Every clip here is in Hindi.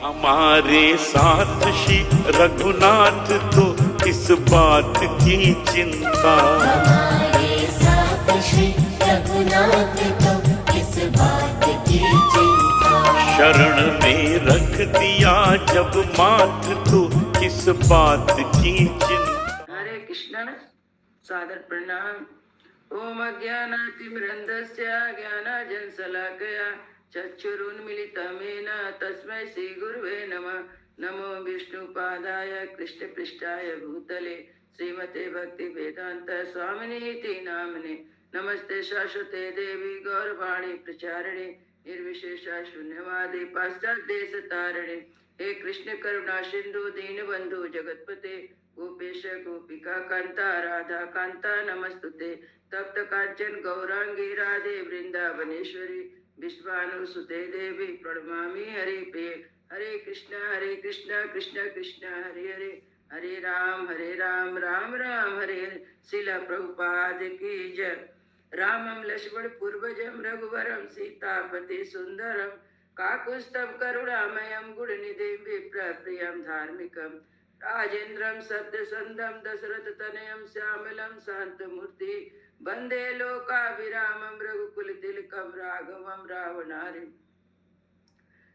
हमारे साथ श्री रघुनाथ तो किस बात की चिंता। हमारे साथ श्री रघुनाथ तो किस बात की चिंता। शरण में रख दिया जब माथ तो किस बात की चिंता। हरे कृष्ण। सादर प्रणाम। ओम अज्ञानातिमिरन्धस्य ज्ञानाञ्जनशलाकया चक्षुरुन्मीलितं येन तस्मै श्रीगुरुवे नमः। नमो विष्णुपादाय कृष्णपृष्ठाय भूतले श्रीमते भक्तिवेदान्त स्वामिनीति नामिने। नमस्ते सरस्वते देवी गौरवाणी प्रचारिणे निर्विशेष शून्यवादी पाश्चात्यदेशतारिणे। हे कृष्ण करुणा सिंधु दीनबंधु जगतपते गोपेश गोपिका कांता राधा कांता नमस्तुते। तप्त कांचन गौरांगी राधे वृंदावनेश्वरी विश्वानुसुते देवी प्रणमामि हरिप्रिये। हरे कृष्ण कृष्ण कृष्ण हरे हरे हरे राम राम राम हरे हरे। शिला प्रभुपाद की जय। रामं लक्ष्मण पूर्वजं रघुवरं सीतापति सुंदरम काकुत्स्थं करुणामयं गुणनिधिं विप्रप्रियं धार्मिकं राजेन्द्रं सत्यसंधं दशरथतनयं श्यामलं शान्तमूर्ति वन्दे लोकाभिरामं रघुकुलतिलकं राघवं रावणारिं।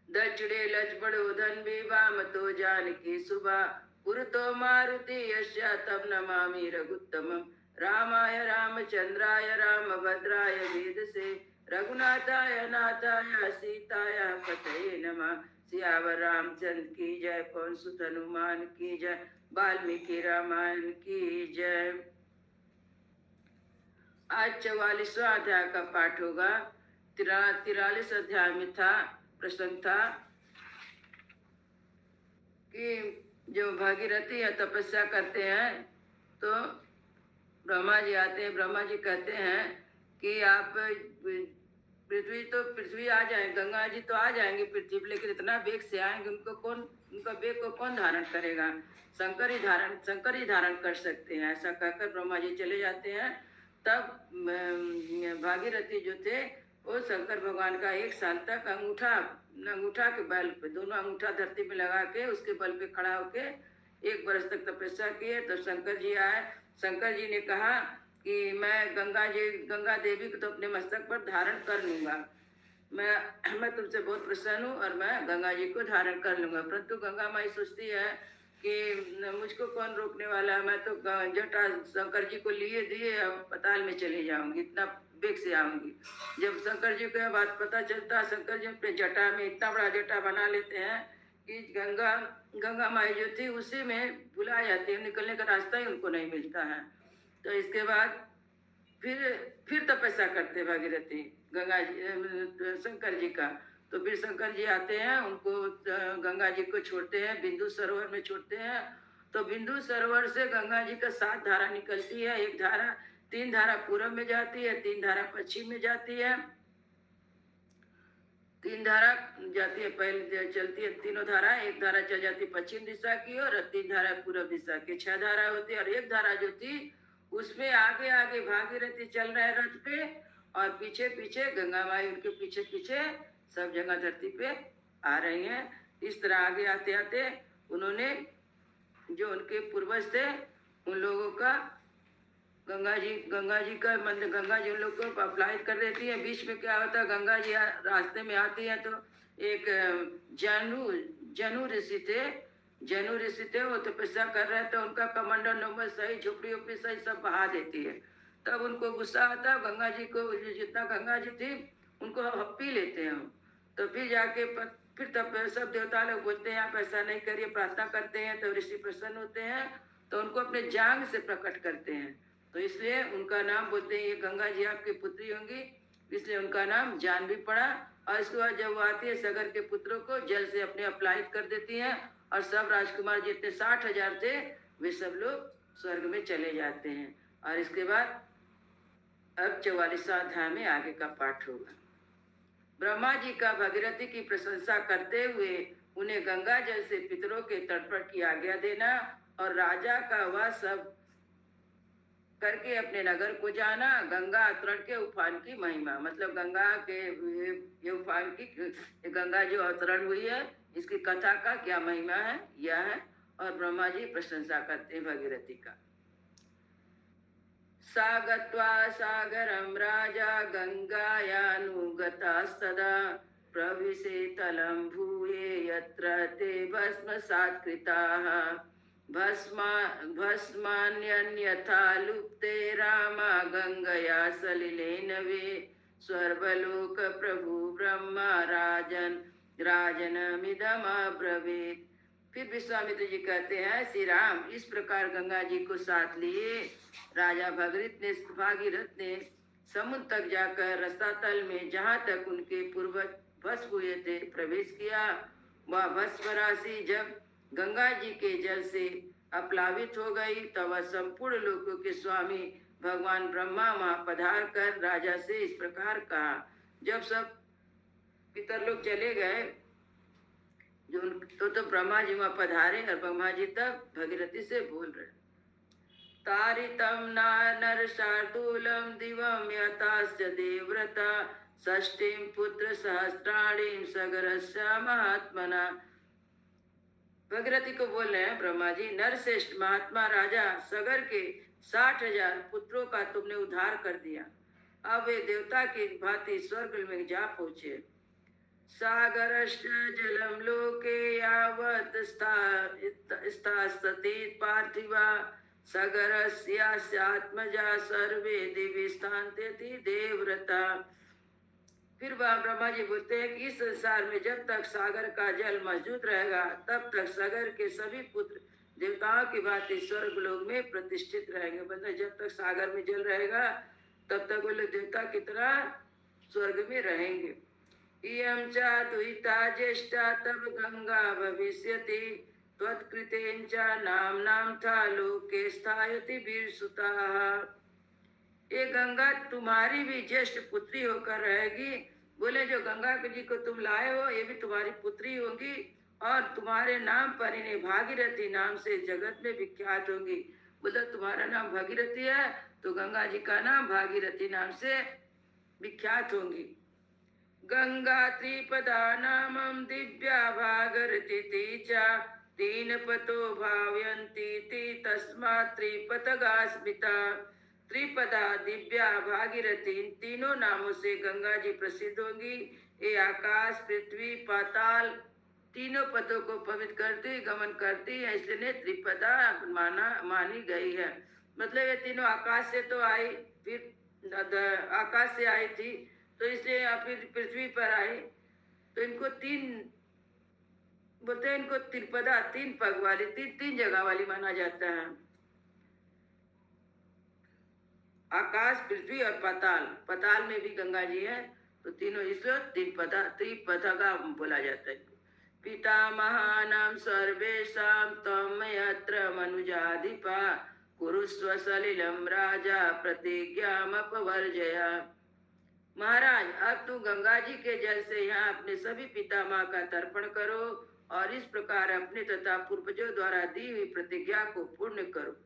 दक्षिणे लक्ष्मणो धन्वी वामतो जानकी सुभा पुरतो मारुति यस्य तं नमामि रघुत्तमं। रामाय रामचंद्राय रामभद्राय वेदसे रघुनाथाय नाथाय सीताय पतये नमः। सियावर रामचंद्र की जय। पवन सुत हनुमान की जय। वाल्मीकि रामायण की जय। आज 44वां अध्याय का पाठ होगा। 43 अध्याय में था प्रसंग था कि जो भागीरथी या तपस्या करते हैं तो ब्रह्मा जी आते हैं। ब्रह्मा जी कहते हैं कि आप पृथ्वी आ जाए, गंगा जी तो आ जाएंगे पृथ्वी पर, लेकिन इतना वेग से आएंगे उनका वेग को कौन धारण करेगा। शंकर ही धारण कर सकते हैं। ऐसा कहकर ब्रह्मा जी चले जाते हैं। तब भागीरथी जो थे वो शंकर भगवान का 1 साल तक अंगूठा के बल पे, दोनों अंगूठा धरती में लगा के उसके बल पे खड़ा होके 1 वर्ष तक तपस्या किए। तो शंकर जी आए। शंकर जी ने कहा कि मैं गंगा देवी को तो अपने मस्तक पर धारण कर लूंगा। मैं तुमसे बहुत प्रसन्न हूँ और मैं गंगा जी को धारण कर लूंगा। परंतु गंगा माई सोचती है कि मुझको कौन रोकने वाला है। मैं तो जटा शंकर जी को लिए दिए पताल में चले जाऊंगी, इतना वेग से आऊंगी। जब शंकर जी को यह बात पता चलता, शंकर जी अपने जटा में इतना बड़ा जटा बना लेते हैं कि गंगा माई जो थी उसी में भुला जाती है। निकलने का रास्ता ही उनको नहीं मिलता है। तो इसके बाद फिर तपस्या करते भागीरथी गंगा जी शंकर जी का। तो फिर शंकर जी आते हैं, उनको गंगा जी को छोड़ते हैं, बिंदु सरोवर में छोड़ते हैं। तो बिंदु सरोवर से गंगा जी का 7 धारा निकलती है। 3 धारा पूर्व में जाती है, 3 धारा पश्चिम में जाती है। 3 धारा जाती है, पहले चलती है तीनों धारा। 1 धारा चल जाती पश्चिम दिशा की और 3 धारा पूर्व दिशा की। 6 धारा होती है। और 1 धारा जो थी उसमें आगे आगे भागीरथी चल रहे रथ पे और पीछे पीछे गंगा माई उनके पीछे पीछे सब जगह धरती पे आ रही हैं। इस तरह आगे आते आते उन्होंने जो उनके पूर्वज थे उन लोगों का गंगा जी का मंदिर, गंगा जी उन लोग को अपलाहित कर देती है। बीच में क्या होता है, गंगा जी रास्ते में आती है तो एक जनु ऋषि थे। वो तपस्या कर रहे थे। उनका कमंडल नंबर सही, झोपड़ी उपड़ी सही सब बहा देती है। तब उनको गुस्सा आता। गंगा जी को जितना गंगा जी थी उनको हप्पी लेते हैं। तो फिर जाके फिर तब सब देवता लोग बोलते हैं आप ऐसा नहीं करिए, प्रार्थना करते हैं तो ऋषि प्रसन्न होते हैं। तो उनको अपने जांग से प्रकट करते हैं। तो इसलिए उनका नाम बोलते हैं ये गंगा जी आपकी पुत्री होंगी, इसलिए उनका नाम जानवी पड़ा। और इसके बाद जब वो आती है सगर के पुत्रों को जल से अपने अपलाहित कर देती हैं और सब राजकुमार जितने 60,000 थे वे सब लोग स्वर्ग में चले जाते हैं। और इसके बाद अब 44वां अध्याय में आगे का पाठ होगा। ब्रह्मा जी का भागीरथी की प्रशंसा करते हुए उन्हें गंगा जल से पितरों के तर्पण की आज्ञा देना और राजा का वह सब करके अपने नगर को जाना। गंगा अवतरण के उफान की महिमा, मतलब गंगा के ये उफान की, गंगा जो अवतरण हुई है इसकी कथा का क्या महिमा है यह है। और ब्रह्मा जी प्रशंसा करते हैं भगीरथी का। सा गत्वा सागरं राजा गंगायानुगतस्तदा प्रविशेतलं भूये यत्र ते भस्मसात्कृताः भस्मान्यन्यथा लुप्ते रामा गंगया सलिलेन वे स्वर्गलोक प्रभु ब्रह्मा राजनमिदमब्रवीत्। फिर विश्वामित्र जी कहते हैं, श्री राम इस प्रकार गंगा जी को साथ लिए राजा भागीरथ ने समुद्र तक जाकर रसातल में जहाँ तक उनके पूर्वज भस्म हुए थे प्रवेश किया। वह भस्म राशि जब गंगा जी के जल से अप्लावित हो गई तब वह संपूर्ण लोकों के स्वामी भगवान ब्रह्मा वहां पधार कर राजा से इस प्रकार कहा। जब सब पितर लोग चले गए तो ब्रह्मा जी वहां पधारे और ब्रह्मा जी तब भगीरथी से बोल रहे। तारितं नर शार्दूलं दिवं यथास्य देवव्रता षष्ठीं पुत्र सहस्राणीं सगरस्य महात्मना। भगीरथी को बोल रहे हैं ब्रह्मा जी, नरश्रेष्ठ महात्मा राजा सगर के 60,000 पुत्रों का तुमने उद्धार कर दिया। अब वे देवता की भांति स्वर्ग में जा पहुंचे। सागरश्च जलम लोके यावत् स्थास्ति पार्थिवा सगरस्यात्मजा सर्वे दिवि स्थान्त्यति देवव्रता। फिर वह ब्रह्मा जी बोलते हैं कि इस संसार में जब तक सागर का जल मौजूद रहेगा तब तक सागर के सभी पुत्र देवताओं की भांति स्वर्ग लोक में प्रतिष्ठित रहेंगे। मतलब जब तक सागर में जल रहेगा तब तक वो लोग देवता की तरह स्वर्ग में रहेंगे। इयं च दुहिता ज्येष्ठा तब गंगा भविष्यति त्वत्कृतेन च नाम्नां था लोके स्थायति वीरसुताः। ये गंगा तुम्हारी भी ज्येष्ठ पुत्री होकर रहेगी। बोले जो गंगा जी को तुम लाए हो ये भी तुम्हारी पुत्री होगी और तुम्हारे नाम पर इन्हें भागीरथी नाम से जगत में विख्यात होंगी। बोले तुम्हारा नाम भागीरथी है तो गंगा जी का नाम भागीरथी नाम से विख्यात होंगी। गंगा त्रिपदा नामं दिव्या भागीरथी च तीन पतो भावयन्ति तस्मात् त्रिपतगा स्मिता। त्रिपदा दिव्या भागीरथी इन तीनों नामों से गंगा जी प्रसिद्ध होंगी। ये आकाश पृथ्वी पाताल तीनों पदों को पवित्र करती गमन करती है, इसलिए त्रिपदा मानी गई है। मतलब ये तीनों आकाश से तो आई, फिर आकाश से आई थी तो इसलिए फिर पृथ्वी पर आई, तो इनको तीन बोलते हैं, इनको त्रिपदा तीन पग वाली तीन जगह वाली माना जाता है। आकाश पृथ्वी और पाताल, पाताल में भी गंगा जी है तो तीनों इसलिए त्रिपदा बोला जाता है। पितामहानां सर्वेषां त्वं यत्र मनुजाधिपा कुरुस्व सलिलं राजा प्रतिज्ञामपवर्जय। महाराज अब तू गंगा जी के जल से यहाँ अपने सभी पितामह का तर्पण करो और इस प्रकार अपने तथा पूर्वजों द्वारा दी हुई प्रतिज्ञा को पूर्ण करो।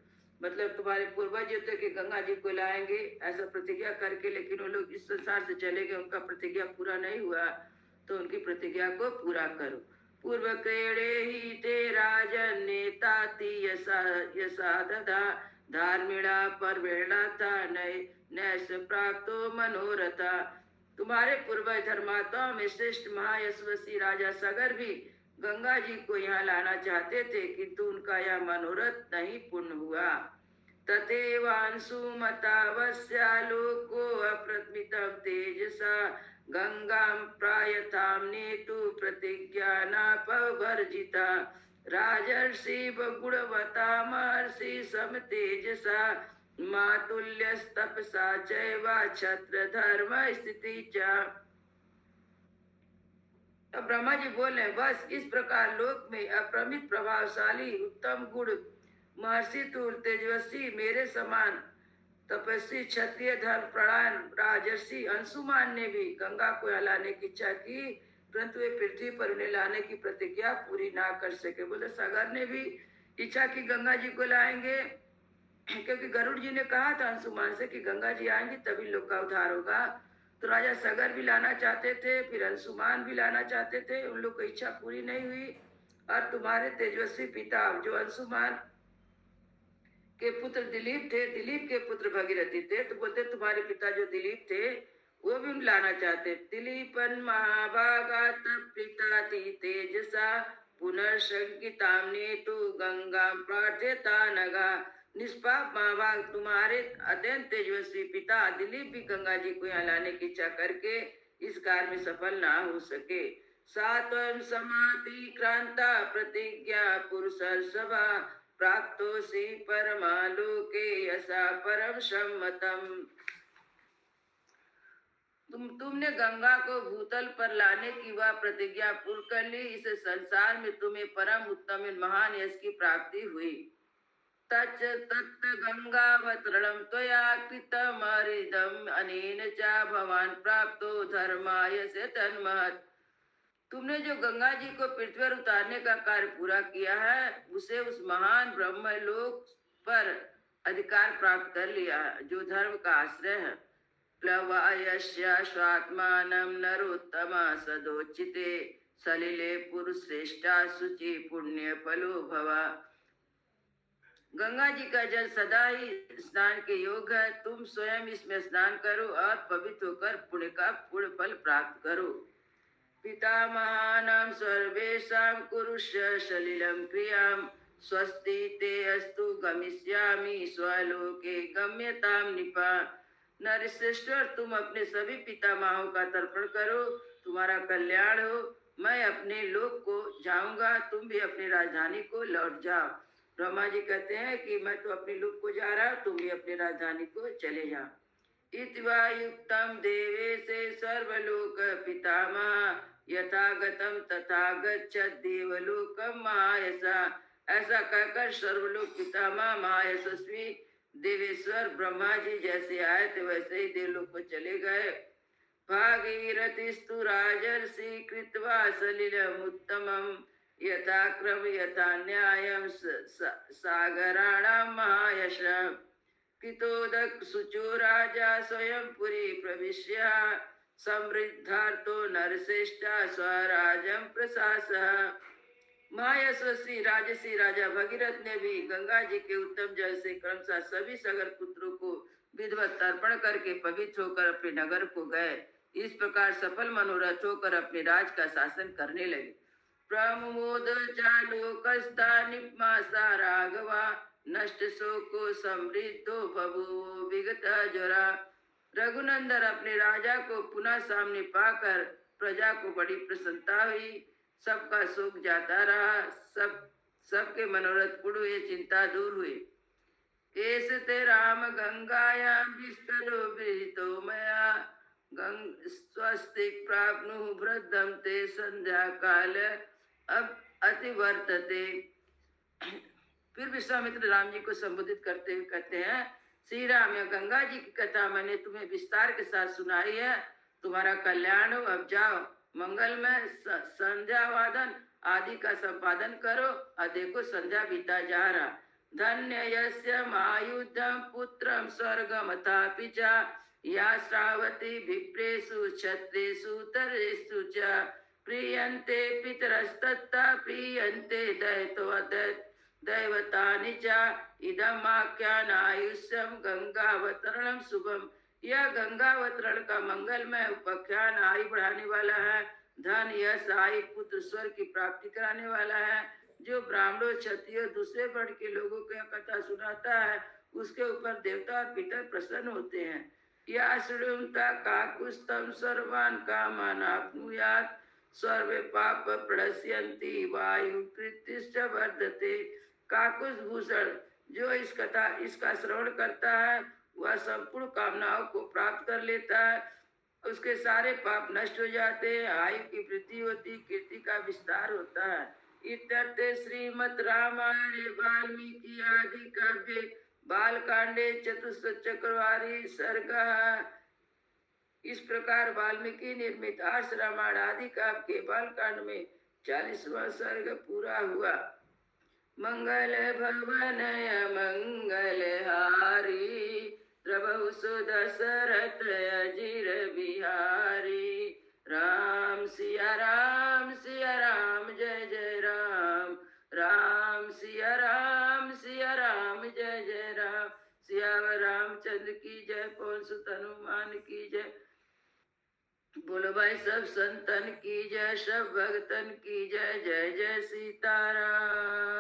मतलब तुम्हारे पूर्वज जो थे कि गंगा जी को लाएंगे ऐसा प्रतिज्ञा करके, लेकिन वो लोग इस संसार से चले गए, उनका प्रतिज्ञा पूरा नहीं हुआ तो उनकी प्रतिज्ञा को पूरा करो। पूर्व क्रीड़े ही ते राजन नेताति यसा दधा धार्मिणा परवेणा था नैस प्राप्तो मनोरथा। तुम्हारे पूर्वज धर्मात्माओं में श्रेष्ठ महायशस्वी राजा सगर भी गंगा जी को यहाँ लाना चाहते थे किंतु उनका यह मनोरथ नहीं पूर्ण हुआ। तथैवांशुमतावस्या लोको अप्रतिमितं तेजसा गंगां प्रायतां नेतु प्रतिज्ञा नापवर्जिता। राजर्षि गुणवता महर्षि समतेजसा मातुल्यस्तपसा चैव क्षत्र धर्म स्थिति च। अब ब्रह्मा जी बोले बस इस प्रकार लोक में अप्रमित प्रभावशाली उत्तम गुण महर्षि तुल तेजस्वी मेरे समान तपस्वी क्षत्रिय धर्म प्राण राजर्षि अंशुमान ने भी गंगा को लाने की इच्छा की परंतु वे पृथ्वी पर उन्हें लाने की प्रतिज्ञा पूरी ना कर सके। बोले सागर ने भी इच्छा की गंगा जी को लाएंगे क्योंकि गरुड़ जी ने कहा था अंशुमान से कि गंगा जी आएंगे तभी लोक का उद्धार होगा। तो राजा सगर भी लाना चाहते थे, फिर अंशुमान भी लाना चाहते थे, उन लोग की इच्छा पूरी नहीं हुई। और तुम्हारे तेजस्वी पिता जो अंशुमान के पुत्र दिलीप थे, दिलीप के पुत्र भगीरथी थे, तो बोलते तुम्हारे पिता जो दिलीप थे वो भी लाना चाहते। दिलीपन महाभागात पिता थी तेजसा पुनर्शंकितामने तो गंगा प्रार्थ्यता नगा। निष्पाप महाभाग तुम्हारे अत्यंत तेजस्वी पिता दिलीप भी गंगा जी को यहाँ लाने की इच्छा करके इस कार्य में सफल ना हो सके। सात्वं समातिक्रांता प्रतिज्ञा पुरुष सभा प्राप्तोसि परमालोके यसा परम सम्मतम। तुमने गंगा को भूतल पर लाने की वह प्रतिज्ञा पूर्ण कर ली, इस संसार में तुम्हें परम उत्तम महान यश की प्राप्ति हुई। तच्च तत् गंगावतरणं त्वया कृतमरिदम् अनेन च भवान् प्राप्तो धर्माय से तन्महत्। तुमने जो गंगा जी को पृथ्वी पर उतारने का कार्य पूरा किया है, उसे उस महान ब्रह्म लोक पर अधिकार प्राप्त कर लिया है, जो धर्म का आश्रय है। प्लवायस्य स्वात्मानं नरोत्तमा सदोचिते सलिले पुरुषश्रेष्ठा शुचि पुण्य फलो भवा। गंगा जी का जल सदा ही स्नान के योग्य है, तुम स्वयं इसमें स्नान करो और पवित्र होकर पुण्य का पूर्ण फल प्राप्त करो। पितामहानां सर्वेषां कुरुष्य सलिलं क्रियां स्वस्ति ते अस्तु गमिष्यामि स्वलोके गम्यतां निपा। नरश्रेष्ठर, तुम अपने सभी पितामहों का तर्पण करो, तुम्हारा कल्याण हो। मैं अपने लोक को जाऊंगा, तुम भी अपनी राजधानी को लौट जाओ। ब्रह्मा जी कहते हैं कि मैं तो अपने लोक को जा रहा हूँ, तुम भी अपनी राजधानी को चले जाओ। इत्वा युक्तं देवेशे सर्वलोक पितामह यथागतं तथा गच्छत् देवलोकं महायशा। ऐसा कहकर सर्वलोक पितामह महायशस्वी देवेश्वर ब्रह्मा जी जैसे आए थे वैसे ही देवलोक को चले गए। भागीरथिस्तु राजर्षि कृत्वा सलिलमुत्तमं यथाक्रम यथा न्यायं सागराणां महायशः। कृतोदक शुचो राजा स्वयं पुरी प्रविश्य समृद्धार्थो नरश्रेष्ठा स्वराजं प्रशासः। महायशस्वी राजसी राजा भगीरथ ने भी गंगा जी के उत्तम जल से क्रमशः सभी सगर पुत्रों को विधिवत तर्पण करके पवित्र होकर अपने नगर को गए। इस प्रकार सफल मनोरथ होकर अपने राज का शासन करने लगे। प्रमोद चालोकस्था निपमासा राघवा नष्ट शोको समृद्धो बभूव विगत जरा। रघुनंदन अपने राजा को पुनः सामने पाकर प्रजा को बड़ी प्रसन्नता हुई, सबका शोक जाता रहा, सबके मनोरथ पूर्ण हुए, चिंता दूर हुई। एसते राम गंगायां विस्तरो विहितो मया स्वस्ति प्राप्नु वृद्धम ते संध्या काल अब अतिवर्तते। फिर विश्वामित्र राम जी को संबोधित करते हुए कहते हैं, श्री राम, गंगा जी की कथा मैंने तुम्हें विस्तार के साथ सुनाई है, तुम्हारा कल्याण हो, अब जाओ मंगलमय संध्या वादन आदि का संपादन करो। और देखो संध्या बीता जा रहा। धन्य यस्य मायुधं पुत्रं स्वर्गमथापि च या श्रावती विप्रेषु क्षत्रेषु तरेषु च प्रीयन्ते पितरस्तत्ता प्रीयन्ते दैवतानि च इदमाख्यानायुष्यं गंगावतरणं शुभम। यह गंगावतरण का मंगलमय उपाख्यान आयु बढ़ाने वाला है, धन यश आयु पुत्र स्वर्ग की प्राप्ति कराने वाला है। जो ब्राह्मणों क्षत्रियों दूसरे वर्ण के लोगों की कथा सुनाता है उसके ऊपर देवता और पितर प्रसन्न होते हैं। या श्रृणुता काकुस्तम सर्वान् कामान् आप्नुयात् सर्वे पाप प्रणश्यन्ति वायु कृतिश्च वर्धते। काकुस भूषण जो इसका श्रवण करता है वह संपूर्ण कामनाओं को प्राप्त कर लेता है, उसके सारे पाप नष्ट हो जाते हैं, आयु की वृद्धि होती, कीर्ति का विस्तार होता है। इत्यर्थे श्रीमद् रामायणे वाल्मीकि आदि काव्ये बालकांडे चतुष्चक्रवारी सर्ग। इस प्रकार वाल्मीकि निर्मित आर्ष रामायण आदि काव्य के बालकांड में 40वां सर्ग पूरा हुआ। मंगल भवनय मंगल हारी प्रभु सु दशरथ अजीर बिहारी। राम सिया राम जय जय राम। राम सिया राम जय जय राम। सियावर रामचंद्र की जय, पवन सुत हनुमान की जय। बोलो भाई सब संतन की जय, सब भगतन की जय। जय जय सीताराम।